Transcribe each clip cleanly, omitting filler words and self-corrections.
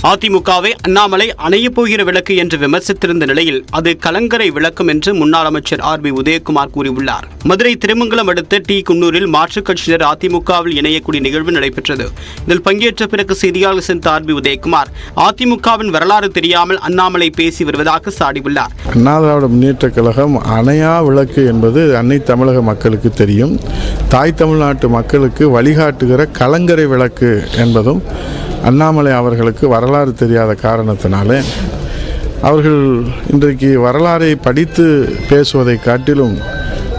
அதிமுகவை அண்ணாமலை அணையப் போகிற விளக்கு என்று விமர்சித்திருந்த நிலையில் அது கலங்கரை விளக்கம் என்று முன்னாள் அமைச்சர் RB உதயகுமார் கூறியுள்ளார். மதுரை திருமங்கலம் அடுத்த டி. குன்னூரில் மாற்றுக் கட்சியினர் அதிமுகவில் இணையக்கூடிய நிகழ்வு நடைபெற்றது. இதில் பங்கேற்ற பிறகு செய்தியாளர் சந்தித்த RB உதயகுமார் அதிமுகவின் வரலாறு தெரியாமல் அண்ணாமலை பேசி வருவதாக சாடியுள்ளார். அண்ணா திராவிட முன்னேற்றக் கழகம் அணையா விளக்கு என்பது அன்னை தமிழக மக்களுக்கு தெரியும். தாய் தமிழ்நாட்டு மக்களுக்கு வழிகாட்டுகிற கலங்கரை விளக்கு என்பதும் அண்ணாமலை அவர்களுக்கு வரலாறு தெரியாத காரணத்தினாலே அவர்கள் இன்றைக்கு வரலாறை படித்து பேசுவதை காட்டிலும்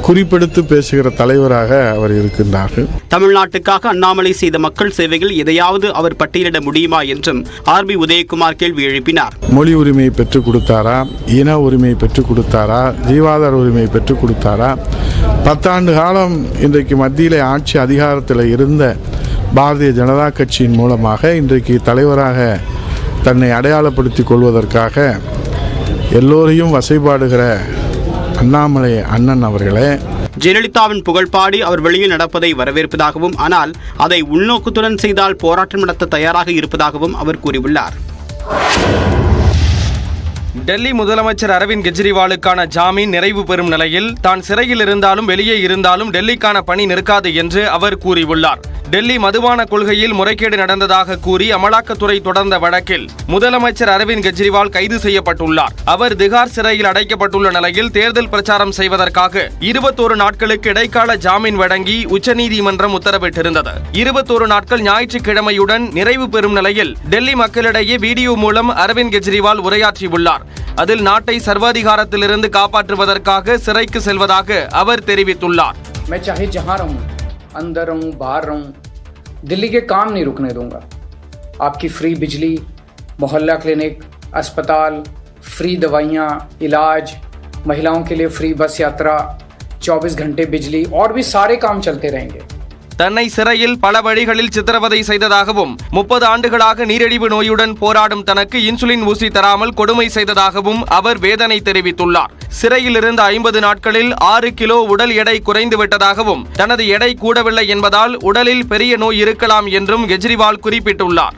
குறிப்பெடுத்து பேசுகிற தலைவராக அவர் இருக்கின்றார்கள். தமிழ்நாட்டுக்காக அண்ணாமலை செய்த மக்கள் சேவைகள் எதையாவது அவர் பட்டியலிட முடியுமா என்றும் RB உதயகுமார் கேள்வி எழுப்பினார். மொழி உரிமையை பெற்றுக் கொடுத்தாரா, இன உரிமையை பெற்றுக் கொடுத்தாரா, ஜீவாதார உரிமையை பெற்றுக் கொடுத்தாரா? 10 ஆண்டு காலம் இன்றைக்கு மத்தியிலே ஆட்சி அதிகாரத்தில் இருந்த பாரதிய ஜனதா கட்சியின் மூலமாக இன்றைக்கு தலைவராக தன்னை அடையாளப்படுத்திக் கொள்வதற்காக எல்லோரையும் வசைபாடுகிற அண்ணாமலை அண்ணன் அவர்களே, ஜெயலலிதாவின் புகழ்பாடி அவர் வெளியில் நடப்பதை வரவேற்பதாகவும் ஆனால் அதை உள்நோக்கத்துடன் செய்தால் போராட்டம் நடத்த தயாராக இருப்பதாகவும் அவர் கூறியுள்ளார். டெல்லி முதலமைச்சர் அரவிந்த் கெஜ்ரிவாலுக்கான ஜாமீன் நிறைவு பெறும் நிலையில் தான் சிறையில் இருந்தாலும் வெளியே இருந்தாலும் டெல்லிக்கான பணி நிற்காது என்று அவர் கூறியுள்ளார். டெல்லி மதுபான கொள்கையில் முறைகேடு நடந்ததாக கூறி அமலாக்கத்துறை தொடர்ந்த வழக்கில் முதலமைச்சர் அரவிந்த் கெஜ்ரிவால் கைது செய்யப்பட்டுள்ளார். அவர் திகார் சிறையில் அடைக்கப்பட்டுள்ள நிலையில் தேர்தல் பிரச்சாரம் செய்வதற்காக 21 நாட்களுக்கு இடைக்கால ஜாமீன் வழங்கி உச்சநீதிமன்றம் உத்தரவிட்டிருந்தது. 21 நாட்கள் ஞாயிற்றுக்கிழமையுடன் நிறைவு பெறும் நிலையில் டெல்லி மக்களிடையே வீடியோ மூலம் அரவிந்த் கெஜ்ரிவால் உரையாற்றியுள்ளார். அதில் நாட்டை சர்வாதிகாரத்திலிருந்து காப்பாற்றுவதற்காக சிறைக்கு செல்வதாக அவர் தெரிவித்துள்ளார். अंदर रहूं बाहर रहूं, दिल्ली के काम नहीं रुकने दूंगा. आपकी फ्री बिजली, मोहल्ला क्लिनिक, अस्पताल, फ्री दवाइयाँ, इलाज, महिलाओं के लिए फ्री बस यात्रा, 24 घंटे बिजली और भी सारे काम चलते रहेंगे. தன்னை சிறையில் பல வழிகளில் சித்திரவதை செய்ததாகவும் 30 ஆண்டுகளாக நீரிழிவு நோயுடன் போராடும் தனக்கு இன்சுலின் ஊசி தராமல் கொடுமை செய்ததாகவும் அவர் வேதனை தெரிவித்துள்ளார். சிறையில் இருந்த 50 நாட்களில் 6 கிலோ உடல் எடை குறைந்து விட்டதாகவும் தனது எடை கூடவில்லை என்பதால் உடலில் பெரிய நோய் இருக்கலாம் என்றும் கெஜ்ரிவால் குறிப்பிட்டுள்ளார்.